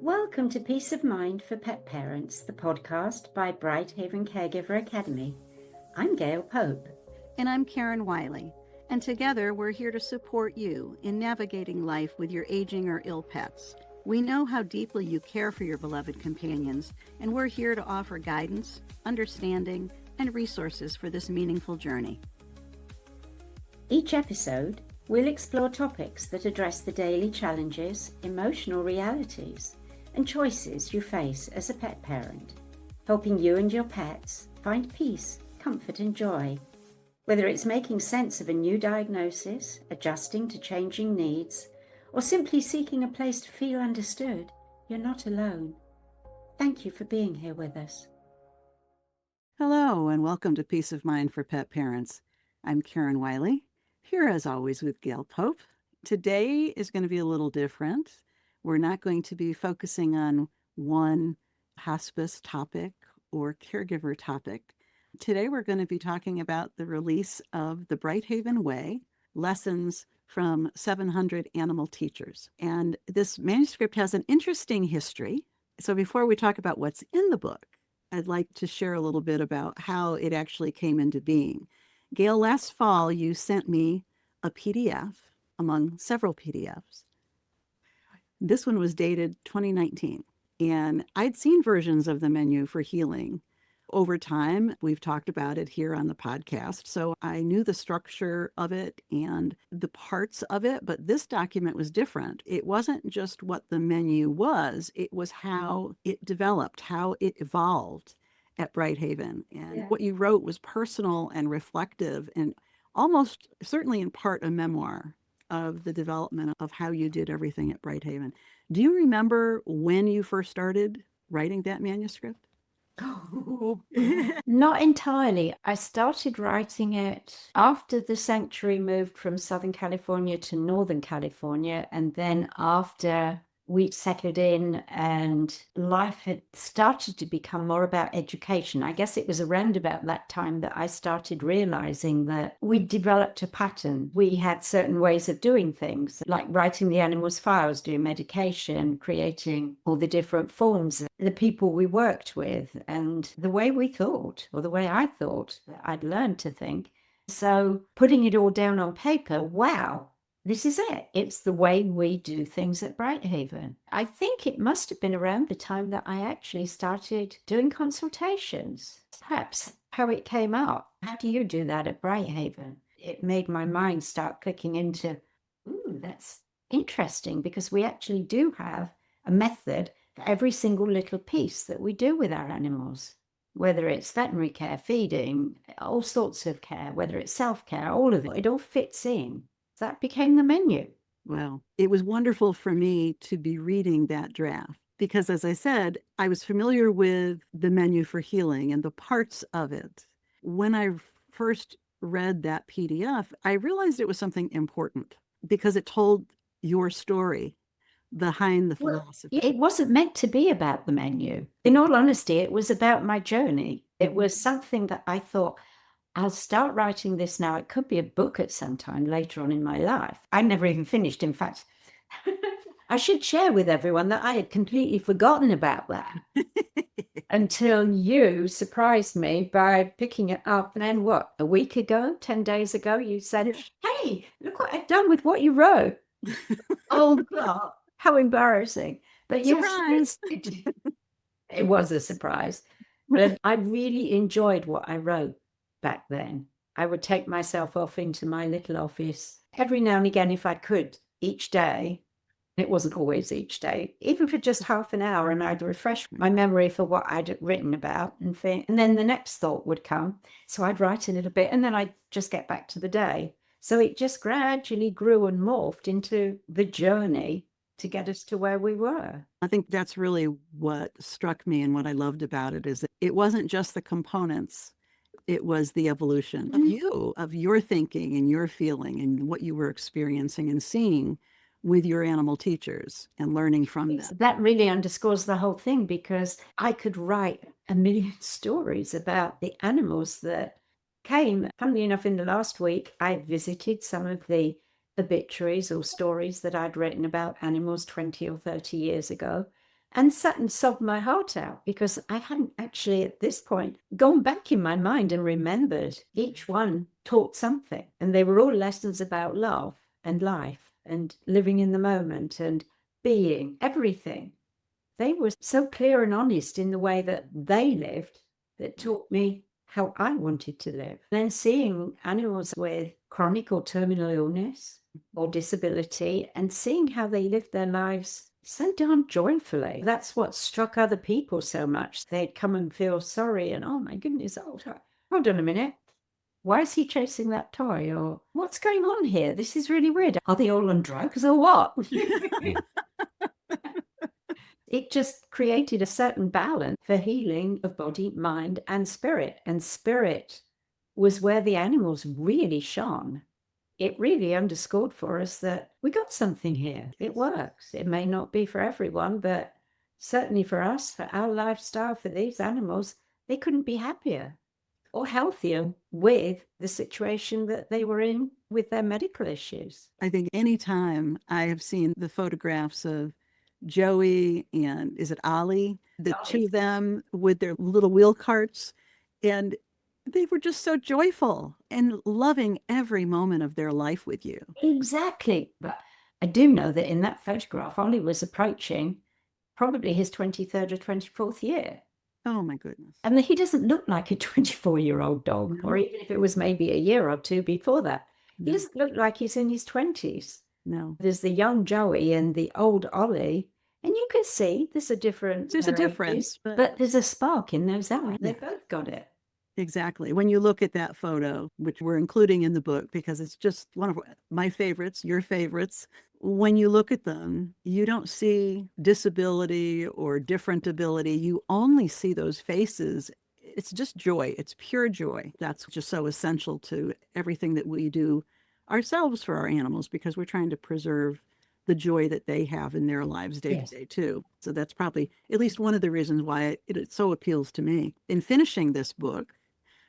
Welcome to Peace of Mind for Pet Parents, the podcast by BrightHaven Caregiver Academy. I'm Gail Pope. And I'm Karen Wylie. And together we're here to support you in navigating life with your aging or ill pets. We know how deeply you care for your beloved companions, and we're here to offer guidance, understanding, and resources for this meaningful journey. Each episode, we'll explore topics that address the daily challenges, emotional realities, and choices you face as a pet parent, helping you and your pets find peace, comfort, and joy. Whether it's making sense of a new diagnosis, adjusting to changing needs, or simply seeking a place to feel understood, you're not alone. Thank you for being here with us. Hello, and welcome to Peace of Mind for Pet Parents. I'm Karen Wylie, here as always with Gail Pope. Today is going to be a little different. We're not going to be focusing on one hospice topic or caregiver topic. Today we're going to be talking about the release of The BrightHaven Way, Lessons from 700 Animal Teachers. And this manuscript has an interesting history. So before we talk about what's in the book, I'd like to share a little bit about how it actually came into being. Gail, last fall you sent me a PDF among several PDFs. This one was dated 2019, and I'd seen versions of the menu for healing. Over time, we've talked about it here on the podcast, so I knew the structure of it and the parts of it, but this document was different. It wasn't just what the menu was, it was how it developed, how it evolved at BrightHaven. And what you wrote was personal and reflective and almost certainly in part a memoir of the development of how you did everything at BrightHaven. Do you remember when you first started writing that manuscript? Not entirely. I started writing it after the sanctuary moved from Southern California to Northern California, and then after we'd settled in and life had started to become more about education. I guess it was around about that time that I started realizing that we developed a pattern. We had certain ways of doing things, like writing the animals' files, doing medication, creating all the different forms, the people we worked with, and the way we thought, or the way I thought that I'd learned to think. So putting it all down on paper, wow. This is it. It's the way we do things at BrightHaven. I think it must have been around the time that I actually started doing consultations. Perhaps how it came up. How do you do that at BrightHaven? It made my mind start clicking into, ooh, that's interesting, because we actually do have a method for every single little piece that we do with our animals. Whether it's veterinary care, feeding, all sorts of care, whether it's self-care, all of it all fits in. That became the menu. Well, it was wonderful for me to be reading that draft because, as I said, I was familiar with the menu for healing and the parts of it. When I first read that PDF, I realized it was something important because it told your story behind the philosophy. It wasn't meant to be about the menu. In all honesty, it was about my journey. It was something that I thought, I'll start writing this now. It could be a book at some time later on in my life. I never even finished. In fact, I should share with everyone that I had completely forgotten about that until you surprised me by picking it up. And then what, a week ago, 10 days ago, you said, hey, look what I've done with what you wrote. Oh, God, how embarrassing. But Surprise! Yes, it was a surprise. But I really enjoyed what I wrote back then. I would take myself off into my little office every now and again if I could, each day. It wasn't always each day, even for just half an hour, and I'd refresh my memory for what I'd written about, and then the next thought would come. So I'd write a little bit, and then I'd just get back to the day. So it just gradually grew and morphed into the journey to get us to where we were. I think that's really what struck me and what I loved about it is that it wasn't just the components. It was the evolution of you, of your thinking and your feeling and what you were experiencing and seeing with your animal teachers and learning from them. That really underscores the whole thing, because I could write a million stories about the animals that came. Funnily enough, in the last week, I visited some of the obituaries or stories that I'd written about animals 20 or 30 years ago. and sat and sobbed my heart out because I hadn't actually at this point gone back in my mind and remembered each one taught something. And they were all lessons about love and life and living in the moment and being everything. They were so clear and honest in the way that they lived that taught me how I wanted to live. Then seeing animals with chronic or terminal illness or disability and seeing how they lived their lives so darn joyfully. That's what struck other people so much. They'd come and feel sorry and, oh my goodness, hold on a minute. Why is he chasing that toy? Or what's going on here? This is really weird. Are they all on drugs or what? It just created a certain balance for healing of body, mind, and spirit. And spirit was where the animals really shone. It really underscored for us that we got something here. It works. It may not be for everyone, but certainly for us, for our lifestyle, for these animals, they couldn't be happier or healthier with the situation that they were in with their medical issues. I think anytime I have seen the photographs of Joey and is it Ollie, the two of them with their little wheel carts, and they were just so joyful and loving every moment of their life with you. Exactly. But I do know that in that photograph, Ollie was approaching probably his 23rd or 24th year. Oh my goodness. And he doesn't look like a 24-year-old dog, or even if it was maybe a year or two before that. He doesn't look like he's in his 20s. No. There's the young Joey and the old Ollie, and you can see there's a difference. There's a difference. But there's a spark in those eyes. They both got it. Exactly. When you look at that photo, which we're including in the book because it's just one of my favorites, your favorites, when you look at them, you don't see disability or different ability. You only see those faces. It's just joy. It's pure joy. That's just so essential to everything that we do ourselves for our animals because we're trying to preserve the joy that they have in their lives day to day too. So that's probably at least one of the reasons why it so appeals to me. In finishing this book,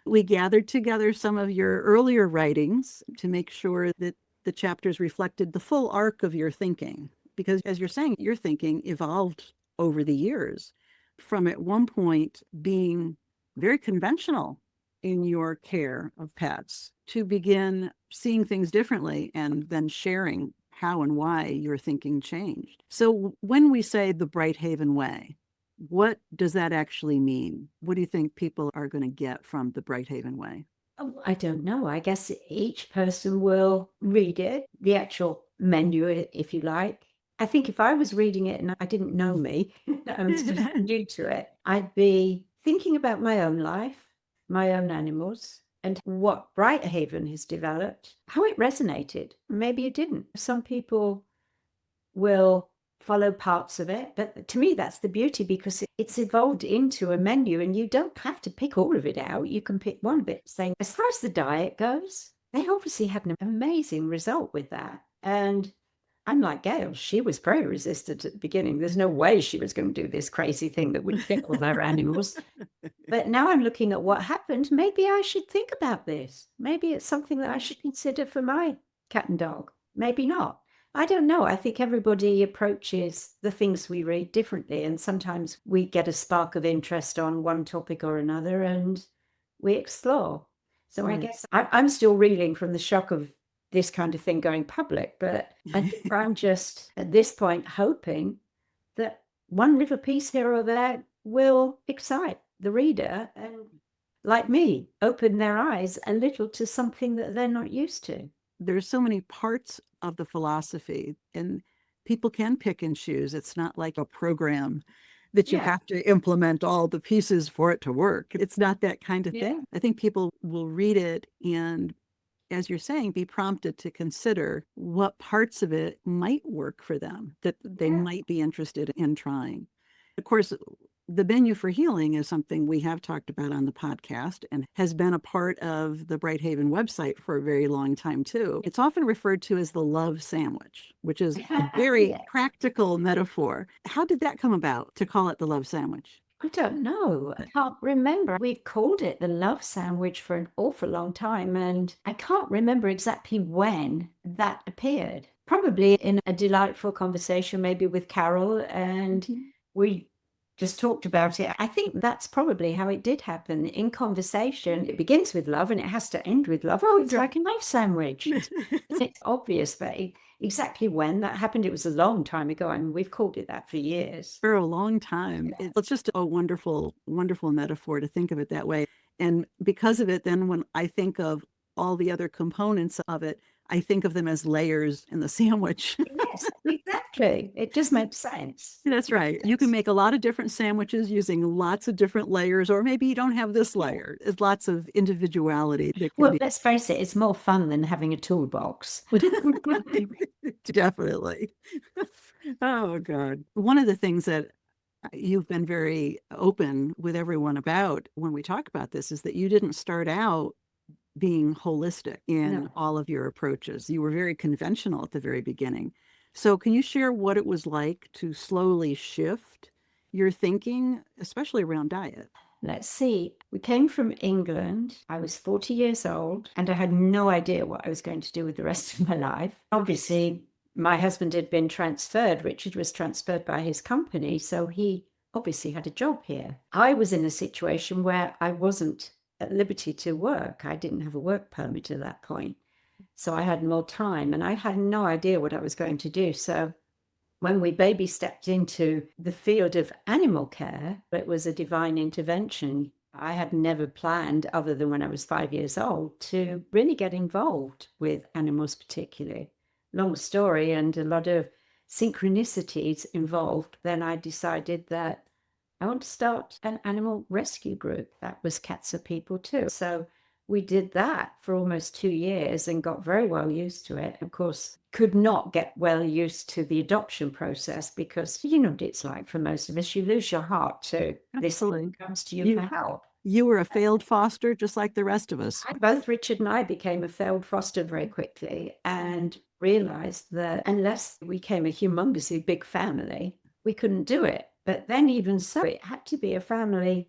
we gathered together some of your earlier writings to make sure that the chapters reflected the full arc of your thinking. Because as you're saying, your thinking evolved over the years from at one point being very conventional in your care of pets to begin seeing things differently and then sharing how and why your thinking changed. So when we say the BrightHaven Way, what does that actually mean? What do you think people are going to get from the BrightHaven Way? Oh, I don't know. I guess each person will read it, the actual menu, if you like. I think if I was reading it and I didn't know me, I was just new to it, I'd be thinking about my own life, my own animals, and what BrightHaven has developed, how it resonated. Maybe it didn't. Some people will follow parts of it, but to me that's the beauty because it's evolved into a menu and you don't have to pick all of it out. You can pick one bit saying, as far as the diet goes, they obviously had an amazing result with that. And unlike Gail, she was very resistant at the beginning. There's no way she was going to do this crazy thing that would kill all her animals. But now I'm looking at what happened. Maybe I should think about this. Maybe it's something that I should consider for my cat and dog. Maybe not. I don't know. I think everybody approaches the things we read differently. And sometimes we get a spark of interest on one topic or another and we explore. So I guess I'm still reeling from the shock of this kind of thing going public. But I think I'm just at this point hoping that one little piece here or there will excite the reader and, like me, open their eyes a little to something that they're not used to. There's so many parts of the philosophy and people can pick and choose. It's not like a program that you have to implement all the pieces for it to work. It's not that kind of thing. I think people will read it and, as you're saying, be prompted to consider what parts of it might work for them, that they might be interested in trying. Of course, the menu for healing is something we have talked about on the podcast and has been a part of the BrightHaven website for a very long time too. It's often referred to as the love sandwich, which is a very practical metaphor. How did that come about to call it the love sandwich? I don't know. I can't remember. We've called it the love sandwich for an awful long time, and I can't remember exactly when that appeared. Probably in a delightful conversation, maybe with Carol, and we just talked about it. I think that's probably how it did happen. In conversation, it begins with love and it has to end with love. Oh, it's like a knife sandwich. It's obvious, but exactly when that happened, it was a long time ago. I mean, we've called it that for years. For a long time. It's just a wonderful, wonderful metaphor to think of it that way. And because of it, then when I think of all the other components of it, I think of them as layers in the sandwich. Yes, exactly. It just makes sense. That's right. You can make a lot of different sandwiches using lots of different layers, or maybe you don't have this layer. There's lots of individuality. Well, let's face it, it's more fun than having a toolbox. Definitely. Oh, God. One of the things that you've been very open with everyone about when we talk about this is that you didn't start out being holistic in all of your approaches. You were very conventional at the very beginning. So can you share what it was like to slowly shift your thinking, especially around diet? Let's see. We came from England. I was 40 years old and I had no idea what I was going to do with the rest of my life. Obviously, my husband had been transferred. Richard was transferred by his company, so he obviously had a job here. I was in a situation where I wasn't at liberty to work. I didn't have a work permit at that point. So I had more time and I had no idea what I was going to do. So when we baby stepped into the field of animal care, it was a divine intervention. I had never planned, other than when I was 5 years old, to really get involved with animals particularly. Long story and a lot of synchronicities involved. Then I decided that I want to start an animal rescue group. That was Cats Are People too. So we did that for almost 2 years and got very well used to it. Of course, could not get well used to the adoption process because you know what it's like for most of us. You lose your heart to this comes to you for help. You were a failed foster just like the rest of us. Both Richard and I became a failed foster very quickly and realized that unless we became a humongously big family, we couldn't do it. But then even so, it had to be a family.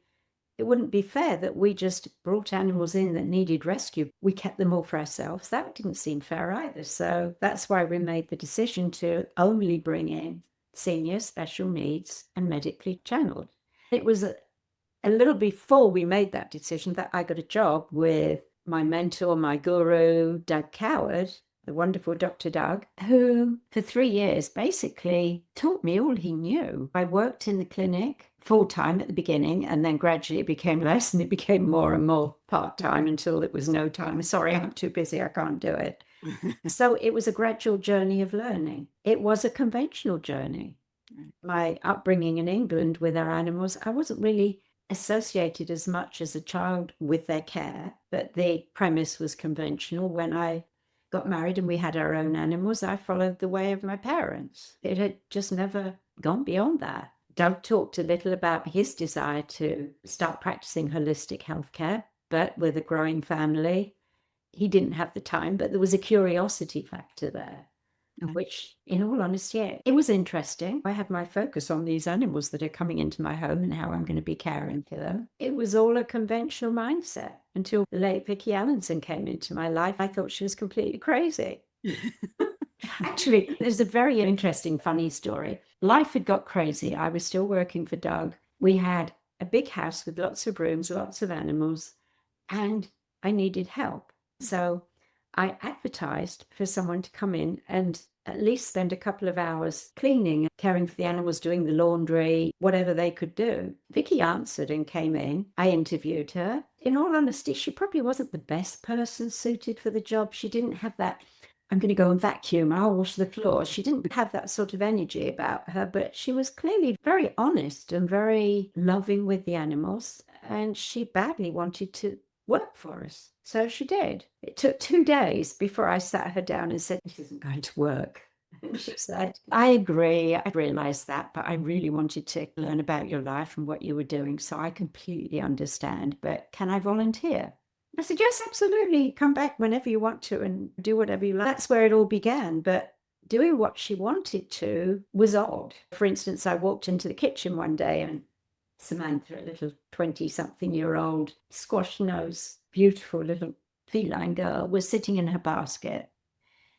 It wouldn't be fair that we just brought animals in that needed rescue. We kept them all for ourselves. That didn't seem fair either. So that's why we made the decision to only bring in senior special needs and medically channeled. It was a little before we made that decision that I got a job with my mentor, my guru, Doug Coward, the wonderful Dr. Doug, who for 3 years basically taught me all he knew. I worked in the clinic full-time at the beginning, and then gradually it became less and it became more and more part-time until it was no time. Sorry, I'm too busy, I can't do it. So it was a gradual journey of learning. It was a conventional journey. My upbringing in England with our animals, I wasn't really associated as much as a child with their care, but the premise was conventional. When I got married and we had our own animals, I followed the way of my parents. It had just never gone beyond that. Doug talked a little about his desire to start practicing holistic healthcare, but with a growing family, he didn't have the time, but there was a curiosity factor there. Which, in all honesty, it was interesting. I had my focus on these animals that are coming into my home and how I'm going to be caring for them. It was all a conventional mindset until the late Vicki Allinson came into my life. I thought she was completely crazy. Actually, there's a very interesting, funny story. Life had got crazy. I was still working for Doug. We had a big house with lots of rooms, lots of animals, and I needed help. So I advertised for someone to come in and at least spend a couple of hours cleaning, caring for the animals, doing the laundry, whatever they could do. Vicki answered and came in. I interviewed her. In all honesty, she probably wasn't the best person suited for the job. She didn't have that, I'm going to go and vacuum, I'll wash the floor. She didn't have that sort of energy about her, but she was clearly very honest and very loving with the animals. And she badly wanted to work for us. So she did. It took 2 days before I sat her down and said, "This isn't going to work." And she said, "I agree. I realized that, but I really wanted to learn about your life and what you were doing. So I completely understand, but can I volunteer?" I said, "Yes, absolutely. Come back whenever you want to and do whatever you like." That's where it all began. But doing what she wanted to was odd. For instance, I walked into the kitchen one day and Samantha, a little 20-something-year-old squash-nosed, beautiful little feline girl, was sitting in her basket.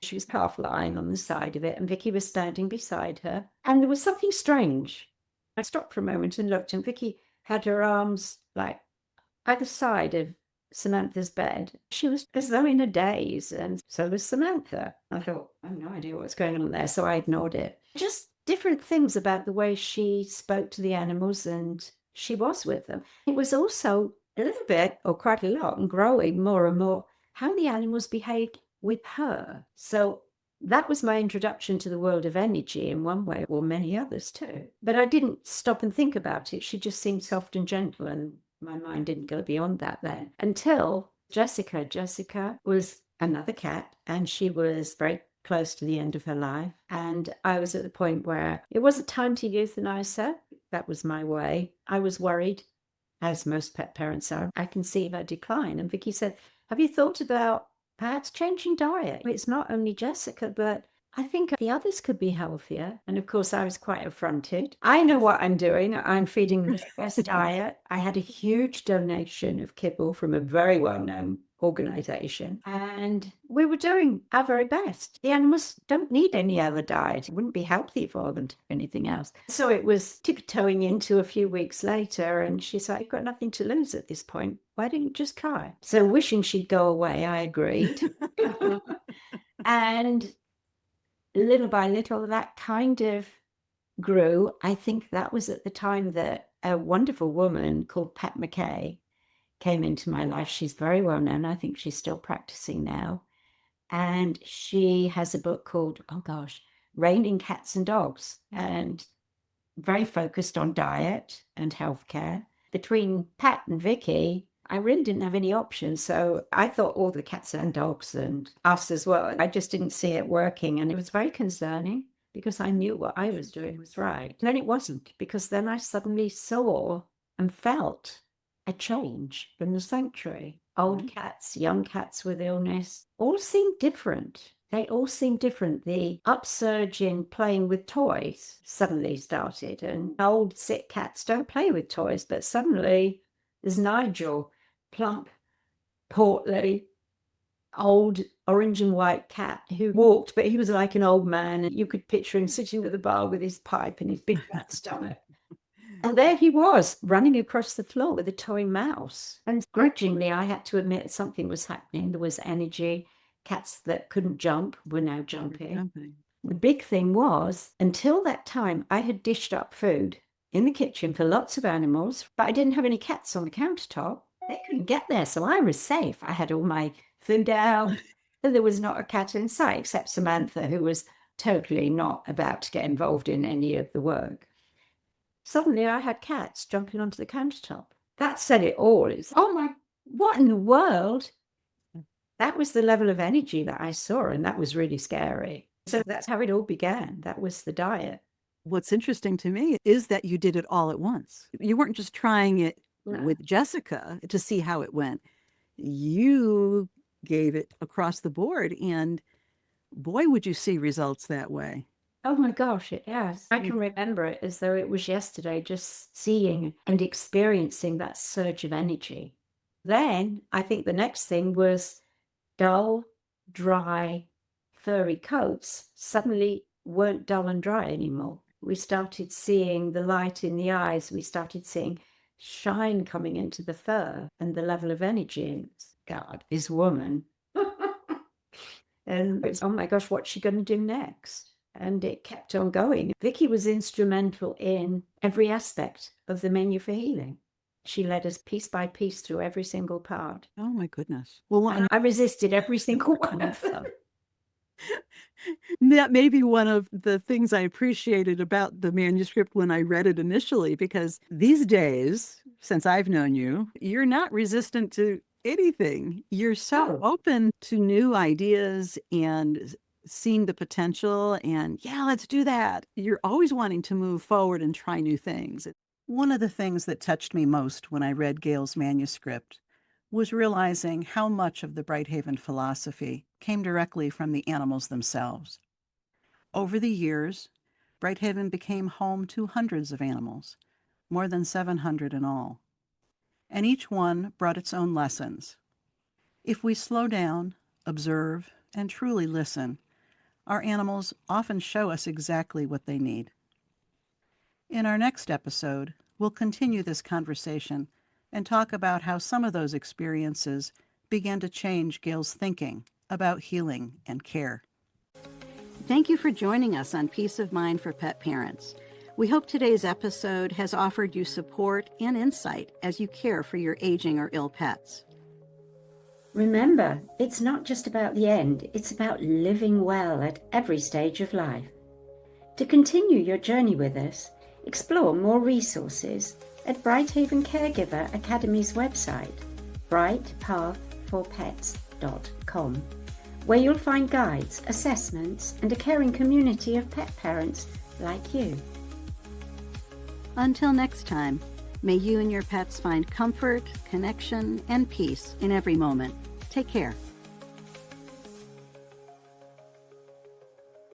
She was half lying on the side of it, and Vicki was standing beside her. And there was something strange I stopped for a moment and looked, and Vicki had her arms like either side of Samantha's bed. She was as though in a daze, and so was Samantha. I thought, I have no idea what's going on there, so I ignored it. Just different things about the way she spoke to the animals and she was with them. It was also a little bit, or quite a lot, and growing more and more, how the animals behaved with her. So that was my introduction to the world of energy in one way, or many others too. But I didn't stop and think about it. She just seemed soft and gentle, and my mind didn't go beyond that then until Jessica. Jessica was another cat, and she was very close to the end of her life. And I was at the point where it wasn't time to euthanize her. That was my way. I was worried, as most pet parents are. I can see her decline. And Vicki said, have you thought about perhaps changing diet? It's not only Jessica, but I think the others could be healthier. And of course, I was quite affronted. I know what I'm doing. I'm feeding the best diet. I had a huge donation of kibble from a very well-known organization, and we were doing our very best. The animals don't need any other diet. It wouldn't be healthy for them to do anything else. So it was tiptoeing into a few weeks later, and she said, I've got nothing to lose at this point. Why don't you just try? So wishing she'd go away, I agreed. And little by little, that kind of grew. I think that was at the time that a wonderful woman called Pat McKay came into my life. She's very well known. I think she's still practicing now. And she has a book called, oh gosh, Raining Cats and Dogs, and very focused on diet and healthcare. Between Pat and Vicki, I really didn't have any options. So I thought all the cats and dogs and us as well. I just didn't see it working. And it was very concerning because I knew what I was doing was right. And then it wasn't, because then I suddenly saw and felt a change from the sanctuary. Old cats, young cats with illness, all seemed different. They all seemed different. The upsurge in playing with toys suddenly started, and old sick cats don't play with toys, but suddenly there's Nigel, plump, portly, old orange and white cat who walked, but he was like an old man, and you could picture him sitting at the bar with his pipe and his big fat stomach. And there he was, running across the floor with a toy mouse. And grudgingly, I had to admit something was happening. There was energy. Cats that couldn't jump were now jumping. The big thing was, until that time, I had dished up food in the kitchen for lots of animals, but I didn't have any cats on the countertop. They couldn't get there, so I was safe. I had all my food out, and there was not a cat in sight except Samantha, who was totally not about to get involved in any of the work. Suddenly I had cats jumping onto the countertop. That said it all. It's, oh my, what in the world? That was the level of energy that I saw, and that was really scary. So that's how it all began. That was the diet. What's interesting to me is that you did it all at once. You weren't just trying it with Jessica to see how it went. You gave it across the board, and boy, would you see results that way. Oh my gosh, it has. I can remember it as though it was yesterday, just seeing and experiencing that surge of energy. Then I think the next thing was dull, dry, furry coats suddenly weren't dull and dry anymore. We started seeing the light in the eyes. We started seeing shine coming into the fur and the level of energy. God, this woman. And it's, oh my gosh, what's she going to do next? And it kept on going. Vicki was instrumental in every aspect of the menu for healing. She led us piece by piece through every single part. Oh my goodness. Well, And I resisted every single one of them. that may be one of the things I appreciated about the manuscript when I read it initially, because these days, since I've known you, you're not resistant to anything. You're so open to new ideas and seeing the potential, and yeah, let's do that. You're always wanting to move forward and try new things. One of the things that touched me most when I read Gail's manuscript was realizing how much of the BrightHaven philosophy came directly from the animals themselves. Over the years, BrightHaven became home to hundreds of animals, more than 700 in all, and each one brought its own lessons. If we slow down, observe, and truly listen, our animals often show us exactly what they need. In our next episode, we'll continue this conversation and talk about how some of those experiences began to change Gail's thinking about healing and care. Thank you for joining us on Peace of Mind for Pet Parents. We hope today's episode has offered you support and insight as you care for your aging or ill pets. Remember, it's not just about the end, it's about living well at every stage of life. To continue your journey with us, explore more resources at Brighthaven Caregiver Academy's website, brightpathforpets.com, where you'll find guides, assessments, and a caring community of pet parents like you. Until next time, may you and your pets find comfort, connection, and peace in every moment. Take care.